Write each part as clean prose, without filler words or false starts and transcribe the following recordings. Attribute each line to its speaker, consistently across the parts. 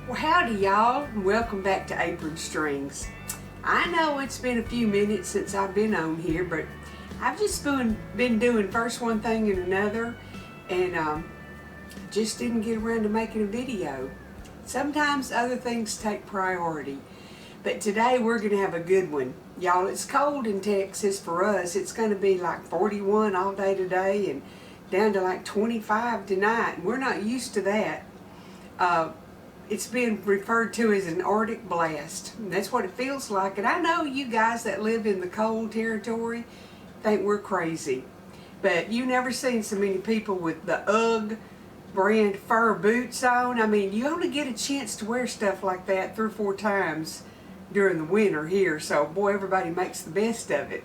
Speaker 1: Well, howdy y'all, and welcome back to Apron Strings. I know it's been a few minutes since I've been on here, but I've just been doing first one thing and another, and just didn't get around to making a video. Sometimes other things take priority, but today we're going to have a good one. Y'all, it's cold in Texas for us. It's going to be like 41 all day today and down to like 25 tonight, and we're not used to that. It's been referred to as an Arctic blast, and that's what it feels like. And I know you guys that live in the cold territory think we're crazy, but you never seen so many people with the UGG brand fur boots on. I mean, you only get a chance to wear stuff like that 3 or 4 times during the winter here, so boy, everybody makes the best of it.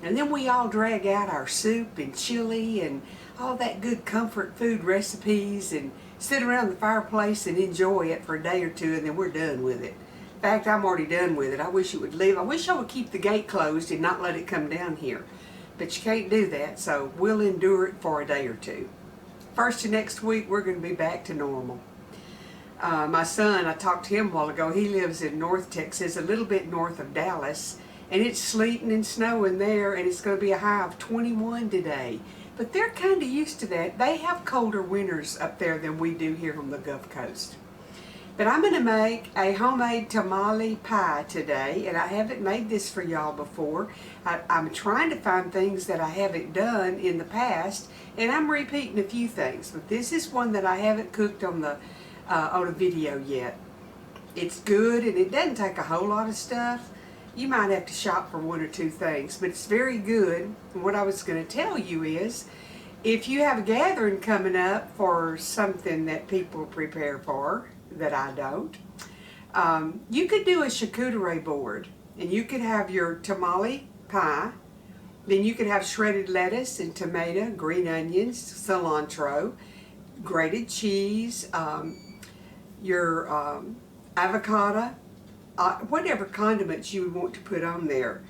Speaker 1: And then we all drag out our soup and chili and all that good comfort food recipes and sit around the fireplace and enjoy it for a day or two, and then we're done with it. In fact, I'm already done with it. I wish it would leave. I wish I would keep the gate closed and not let it come down here. But you can't do that, so we'll endure it for a day or two. First of next week, we're going to be back to normal. My son, I talked to him a while ago. He lives in North Texas, a little bit north of Dallas, and it's sleeting and snowing there, and it's going to be a high of 21 today. But they're kind of used to that. They have colder winters up there than we do here on the Gulf Coast. But I'm going to make a homemade tamale pie today, and I haven't made this for y'all before. I'm trying to find things that I haven't done in the past, and I'm repeating a few things. But this is one that I haven't cooked on a video yet. It's good, and it doesn't take a whole lot of stuff. You might have to shop for 1 or 2 things, but it's very good. And what I was going to tell you is, if you have a gathering coming up for something that people prepare for, that I don't, you could do a charcuterie board, and you could have your tamale pie, then you could have shredded lettuce and tomato, green onions, cilantro, grated cheese, your avocado, whatever condiments you would want to put on there.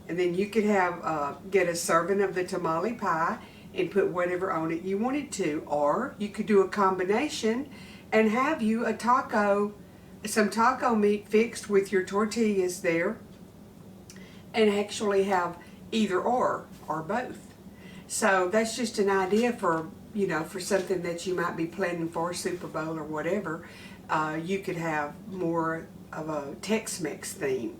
Speaker 1: And then you could have get a serving of the tamale pie and put whatever on it you wanted to. Or you could do a combination and have you some taco meat fixed with your tortillas there, and actually have either or both. So that's just an idea for, for something that you might be planning for, Super Bowl or whatever. You could have more of a Tex Mex theme.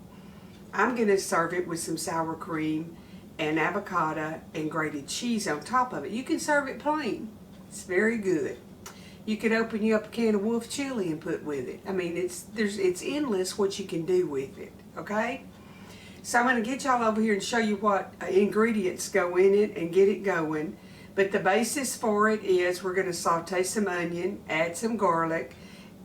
Speaker 1: I'm going to serve it with some sour cream and avocado and grated cheese on top of it. You can serve it plain. It's very good. You could open you up a can of wolf chili and put with it. I mean, it's endless what you can do with it, okay? So I'm going to get y'all over here and show you what ingredients go in it and get it going. But the basis for it is we're going to saute some onion, add some garlic,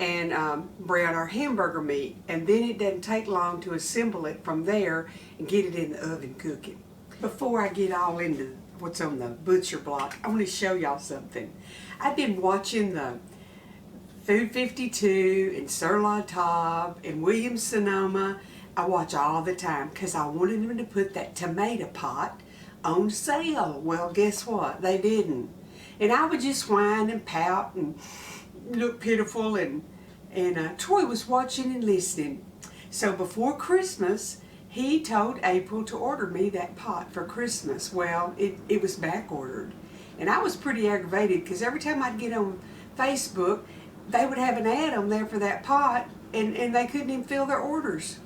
Speaker 1: and brown our hamburger meat, and then it doesn't take long to assemble it from there and get it in the oven cooking. Before I get all into what's on the butcher block, I want to show y'all something. I've been watching the Food 52 and Sur La Table and Williams Sonoma. I watch all the time because I wanted them to put that tomato pot on sale. Well, guess what? They didn't. And I would just whine and pout and look pitiful, and Troy was watching and listening. So before Christmas, he told April to order me that pot for Christmas. Well, it was back ordered, and I was pretty aggravated because every time I'd get on Facebook, they would have an ad on there for that pot, and they couldn't even fill their orders.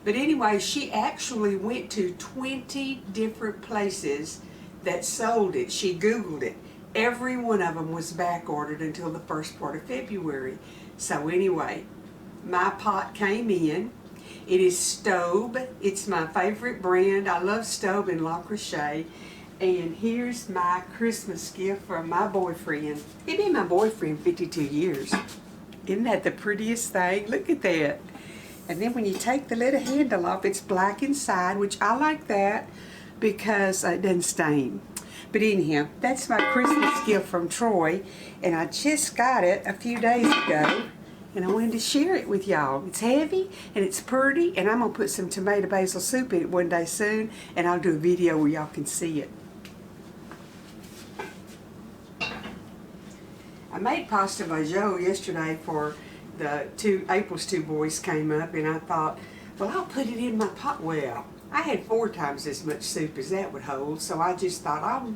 Speaker 1: But anyway, she actually went to 20 different places that sold it. She Googled it. Every one of them was back ordered until the first part of February. So anyway, my pot came in. It is Staub. It's my favorite brand. I love Staub and La Crochet. And here's my Christmas gift from my boyfriend. He's been my boyfriend 52 years. Isn't that the prettiest thing? Look at that. And then when you take the little handle off, it's black inside, which I like that because it doesn't stain. But anyhow, that's my Christmas gift from Troy, and I just got it a few days ago, and I wanted to share it with y'all. It's heavy, and it's pretty, and I'm going to put some tomato basil soup in it one day soon, and I'll do a video where y'all can see it. I made pasta vajo yesterday for April's two boys came up, and I thought, well, I'll put it in my pot. Well, I had 4 times as much soup as that would hold, so I just thought I'll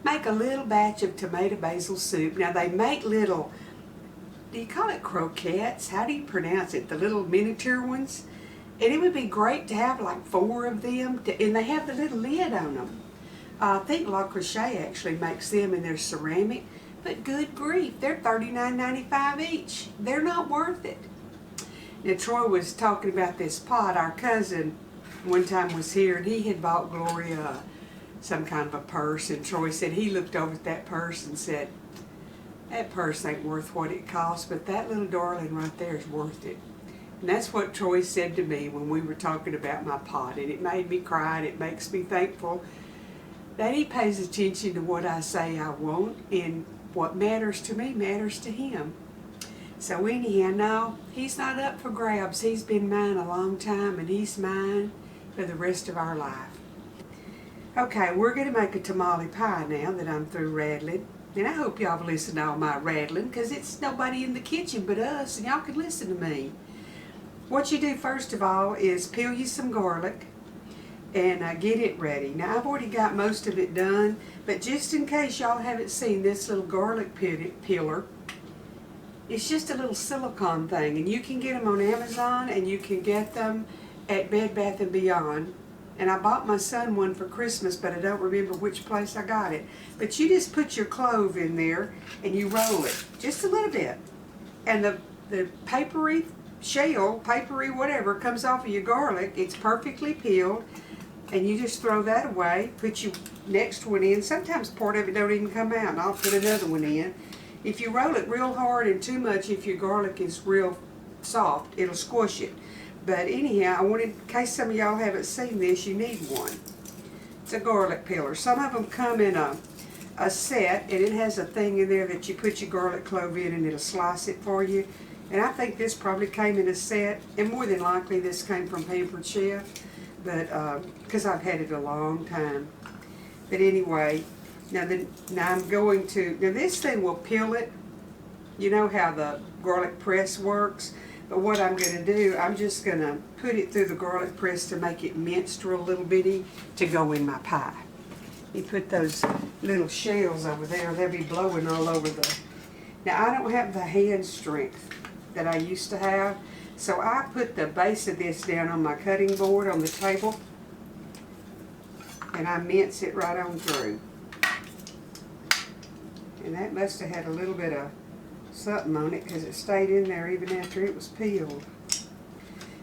Speaker 1: make a little batch of tomato basil soup. Now they make little, do you call it croquettes? How do you pronounce it? The little miniature ones? And it would be great to have like 4 of them, and they have the little lid on them. I think La Crochet actually makes them, and they're ceramic, but good grief, they're $39.95 each. They're not worth it. Now Troy was talking about this pot. Our cousin one time was here, and he had bought Gloria some kind of a purse, and Troy said he looked over at that purse and said, that purse ain't worth what it costs, but that little darling right there is worth it. And that's what Troy said to me when we were talking about my pot, and it made me cry, and it makes me thankful that he pays attention to what I say I want, and what matters to me matters to him. So anyhow, no, he's not up for grabs. He's been mine a long time, and he's mine for the rest of our life. Okay, we're going to make a tamale pie now that I'm through rattling. And I hope y'all have listened to all my rattling, because it's nobody in the kitchen but us, and y'all can listen to me. What you do first of all is peel you some garlic and get it ready. Now I've already got most of it done, but just in case y'all haven't seen this little garlic peeler, it's just a little silicone thing, and you can get them on Amazon, and you can get them at Bed Bath & Beyond. And I bought my son one for Christmas, but I don't remember which place I got it. But you just put your clove in there and you roll it just a little bit, and the papery shell, papery whatever, comes off of your garlic. It's perfectly peeled, and you just throw that away. Put your next one in. Sometimes part of it don't even come out, and I'll put another one in. If you roll it real hard and too much, if your garlic is real soft, it'll squish it. But anyhow, I wanted, in case some of y'all haven't seen this, you need one. It's a garlic peeler. Some of them come in a set, and it has a thing in there that you put your garlic clove in, and it'll slice it for you. And I think this probably came in a set, and more than likely this came from Pampered Chef, but because I've had it a long time. But anyway, now I'm going to, now this thing will peel it. You know how the garlic press works. But what I'm going to do, I'm just going to put it through the garlic press to make it minced real little bitty to go in my pie. You put those little shells over there, they'll be blowing all over the... Now I don't have the hand strength that I used to have, so I put the base of this down on my cutting board on the table, and I mince it right on through. And that must have had a little bit of something on it, because it stayed in there even after it was peeled.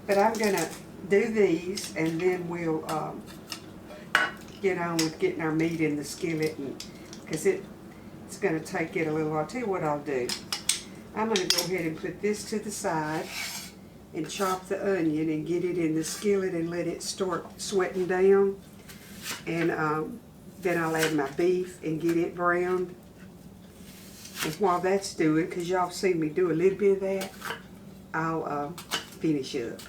Speaker 1: But I'm going to do these, and then we'll get on with getting our meat in the skillet, because it's going to take it a little while. I'll tell you what I'll do. I'm going to go ahead and put this to the side and chop the onion and get it in the skillet and let it start sweating down. And then I'll add my beef and get it browned. And while that's doing, because y'all seen me do a little bit of that, I'll finish up.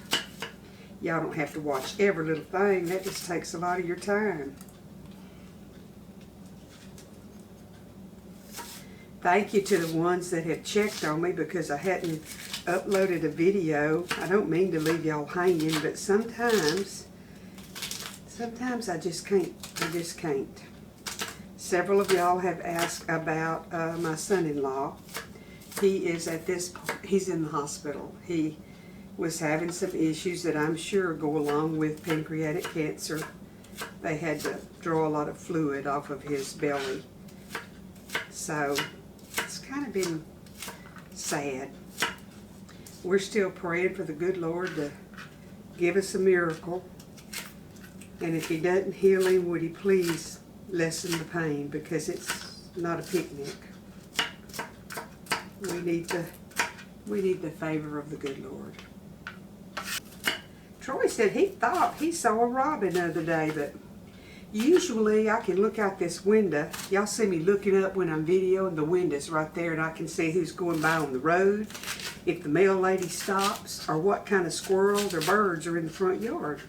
Speaker 1: Y'all don't have to watch every little thing. That just takes a lot of your time. Thank you to the ones that have checked on me, because I hadn't uploaded a video. I don't mean to leave y'all hanging, but sometimes I just can't. I just can't. Several of y'all have asked about my son-in-law. He is he's in the hospital. He was having some issues that I'm sure go along with pancreatic cancer. They had to draw a lot of fluid off of his belly. So it's kind of been sad. We're still praying for the good Lord to give us a miracle. And if he doesn't heal him, would he please lessen the pain, because it's not a picnic. We need the favor of the good Lord. Troy said he thought he saw a robin the other day, but usually I can look out this window. Y'all see me looking up when I'm videoing. The window's right there, and I can see who's going by on the road, if the mail lady stops, or what kind of squirrels or birds are in the front yard.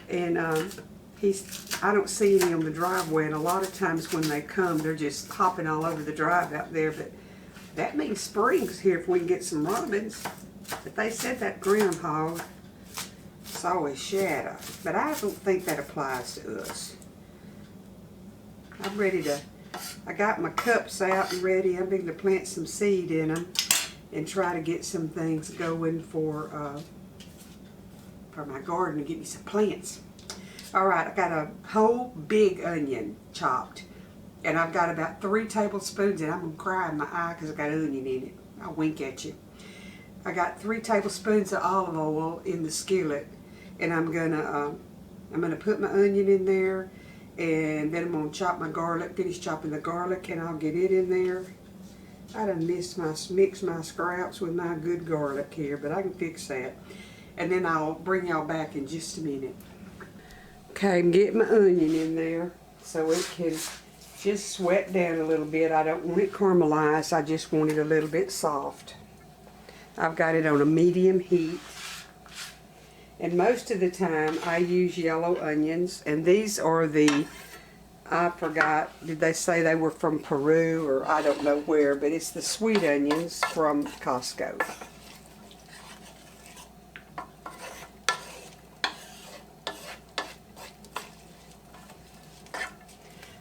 Speaker 1: And I don't see any on the driveway, and a lot of times when they come, they're just hopping all over the drive out there. But That means spring's here if we can get some robins. But they said that groundhog saw a shadow. But I don't think that applies to us. I'm ready to, I got my cups out and ready. I'm going to plant some seed in them and try to get some things going for my garden to get me some plants. Alright, I got a whole big onion chopped. And I've got about 3 tablespoons, and I'm going to cry in my eye because I got onion in it. I'll wink at you. I got 3 tablespoons of olive oil in the skillet. And I'm gonna put my onion in there, and then I'm gonna chop my garlic, finish chopping the garlic, and I'll get it in there. I done mix my scraps with my good garlic here, but I can fix that. And then I'll bring y'all back in just a minute. Okay, I'm getting my onion in there so it can just sweat down a little bit. I don't want it caramelized, I just want it a little bit soft. I've got it on a medium heat. And most of the time I use yellow onions, and these are the, I forgot, did they say they were from Peru or I don't know where, but it's the sweet onions from Costco.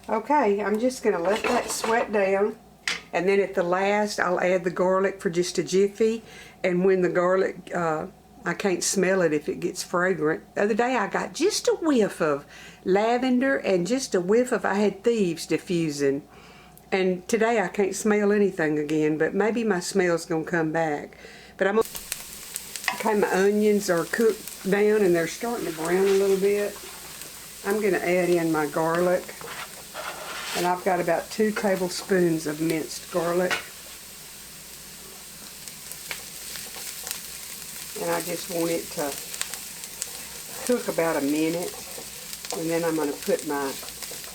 Speaker 1: Okay, I'm just going to let that sweat down, and then at the last I'll add the garlic for just a jiffy, and when the garlic, I can't smell it if it gets fragrant. The other day I got just a whiff of lavender and just a whiff of, I had thieves diffusing, and today I can't smell anything again, but maybe my smell's going to come back. But okay, my onions are cooked down and they're starting to brown a little bit. I'm going to add in my garlic. And I've got about 2 tablespoons of minced garlic. And I just want it to cook about a minute. And then I'm going to put my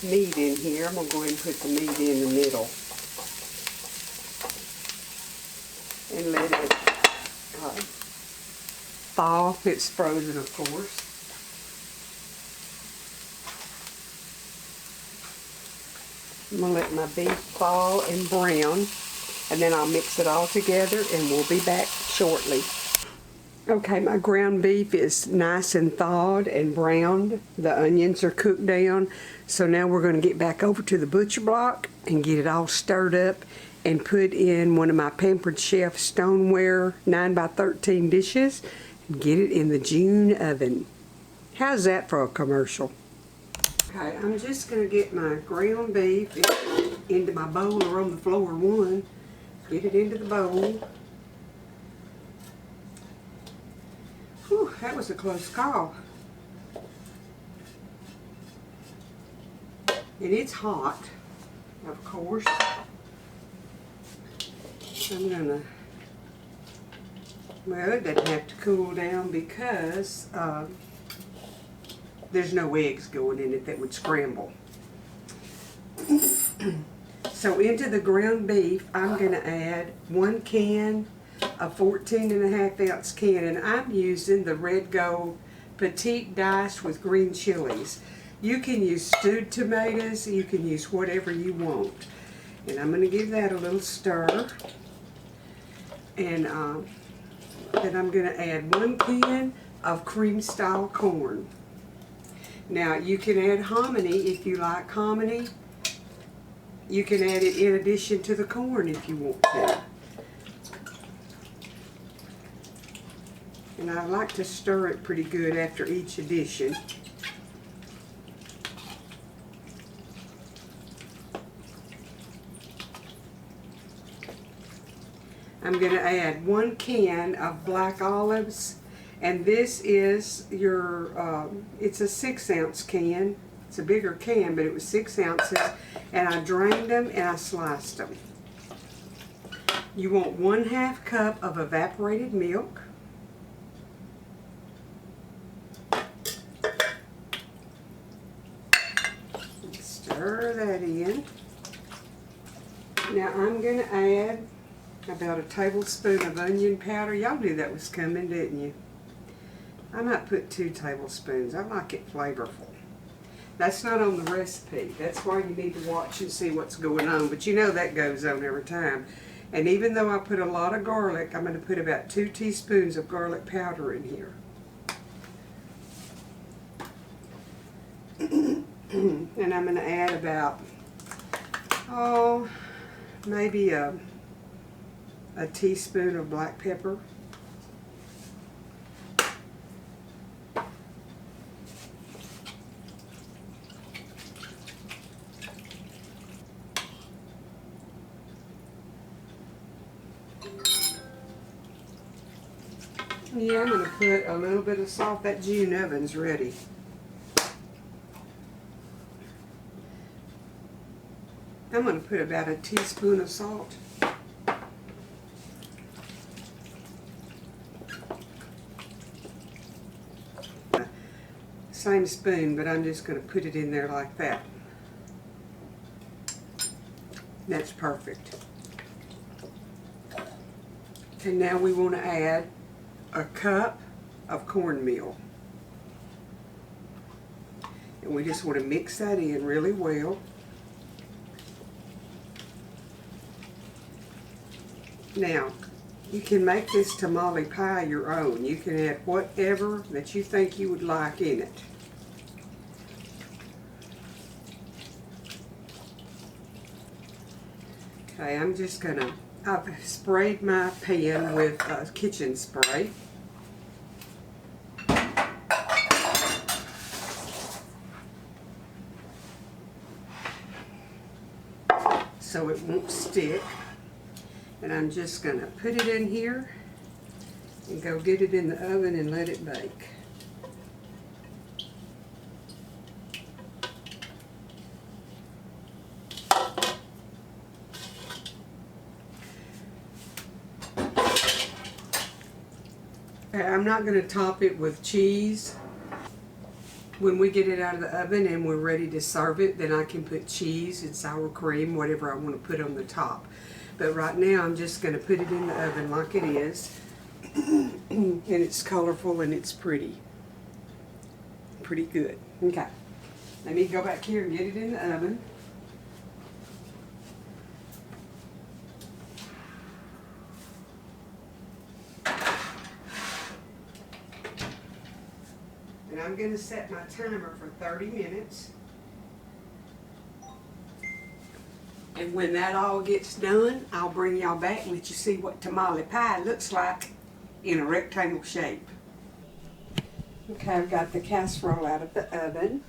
Speaker 1: meat in here. I'm going to go ahead and put the meat in the middle. And let it thaw. It's frozen, of course. I'm going to let my beef thaw and brown, and then I'll mix it all together and we'll be back shortly. Okay, my ground beef is nice and thawed and browned. The onions are cooked down, so now we're going to get back over to the butcher block and get it all stirred up and put in one of my Pampered Chef stoneware 9x13 dishes and get it in the June oven. How's that for a commercial? Okay, I'm just going to get my ground beef into my bowl or on the floor one. Get it into the bowl. Whew, that was a close call. And it's hot, of course. I'm going to, well, it doesn't have to cool down because there's no eggs going in it that would scramble. So into the ground beef, I'm going to add 1 can, a 14.5 ounce can, and I'm using the Red Gold Petite Diced with green chilies. You can use stewed tomatoes, you can use whatever you want. And I'm going to give that a little stir. And then I'm going to add 1 can of cream style corn. Now you can add hominy if you like hominy. You can add it in addition to the corn if you want to. And I like to stir it pretty good after each addition. I'm going to add 1 can of black olives. And this is your, it's a 6 ounce can. It's a bigger can, but it was 6 ounces. And I drained them and I sliced them. You want 1/2 cup of evaporated milk. Stir that in. Now I'm going to add about a tablespoon of onion powder. Y'all knew that was coming, didn't you? I might put 2 tablespoons. I like it flavorful. That's not on the recipe. That's why you need to watch and see what's going on. But you know that goes on every time. And even though I put a lot of garlic, I'm going to put about 2 teaspoons of garlic powder in here. And I'm going to add about, maybe a teaspoon of black pepper. Yeah, I'm going to put a little bit of salt. That June oven's ready. I'm going to put about a teaspoon of salt. Same spoon, but I'm just going to put it in there like that. That's perfect. And now we want to add a cup of cornmeal. And we just want to mix that in really well. Now, you can make this tamale pie your own. You can add whatever that you think you would like in it. Okay, I'm just gonna, I've sprayed my pan with kitchen spray. So it won't stick. And I'm just going to put it in here and go get it in the oven and let it bake. Okay, I'm not going to top it with cheese. When we get it out of the oven and we're ready to serve it, then I can put cheese and sour cream, whatever I want to put on the top. But right now I'm just going to put it in the oven like it is. And it's colorful and it's pretty. Pretty good. Okay. Let me go back here and get it in the oven. And I'm going to set my timer for 30 minutes. And when that all gets done, I'll bring y'all back and let you see what tamale pie looks like in a rectangle shape. Okay, I've got the casserole out of the oven.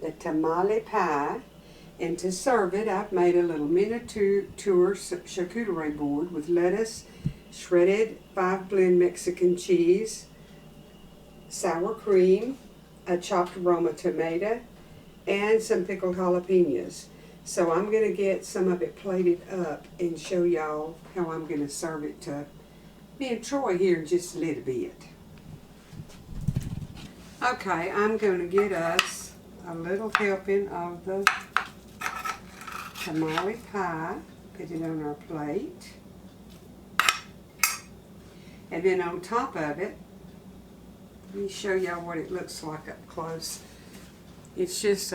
Speaker 1: The tamale pie. And to serve it, I've made a little miniature charcuterie board with lettuce, shredded 5-blend Mexican cheese, sour cream, a chopped Roma tomato, and some pickled jalapenos. So I'm going to get some of it plated up and show y'all how I'm going to serve it to me and Troy here in just a little bit. Okay, I'm going to get us a little helping of the tamale pie. Put it on our plate. And then on top of it, let me show y'all what it looks like up close. It's just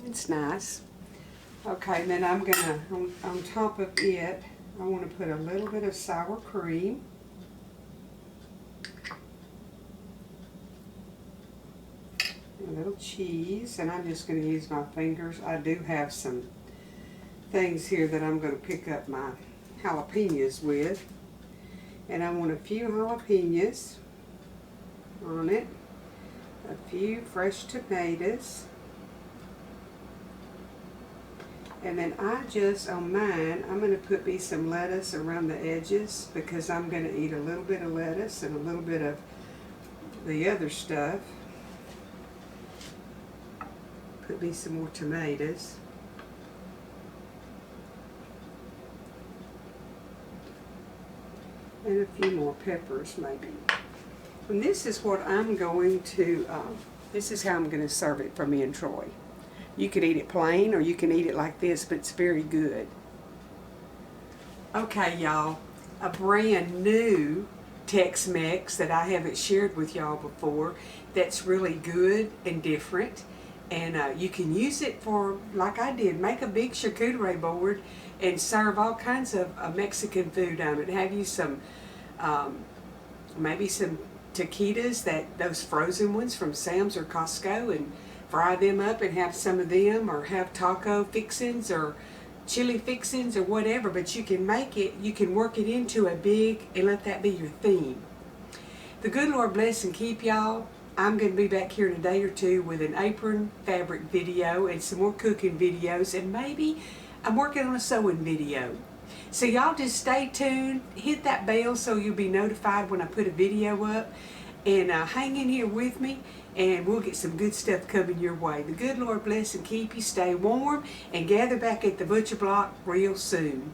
Speaker 1: it's nice. Okay, then I'm gonna, on top of it, I want to put a little bit of sour cream. A little cheese, and I'm just going to use my fingers. I do have some things here that I'm going to pick up my jalapenos with. And I want a few jalapenos on it. A few fresh tomatoes. And then I just, on mine, I'm going to put me some lettuce around the edges because I'm going to eat a little bit of lettuce and a little bit of the other stuff. Put me some more tomatoes. And a few more peppers maybe. And this is what I'm going to, this is how I'm going to serve it for me and Troy. You could eat it plain or you can eat it like this, but it's very good. Okay, y'all, a brand new Tex Mex that I haven't shared with y'all before that's really good and different. And you can use it for, like I did, make a big charcuterie board and serve all kinds of Mexican food on it. Have you some, maybe some taquitos, those frozen ones from Sam's or Costco, and fry them up and have some of them, or have taco fixins or chili fixins or whatever. But you can make it, you can work it into a big, and let that be your theme. The good Lord bless and keep y'all. I'm going to be back here in a day or two with an apron fabric video and some more cooking videos, and maybe I'm working on a sewing video. So y'all just stay tuned, hit that bell so you'll be notified when I put a video up, and hang in here with me, and we'll get some good stuff coming your way. The good Lord bless and keep you. Stay warm and gather back at the butcher block real soon.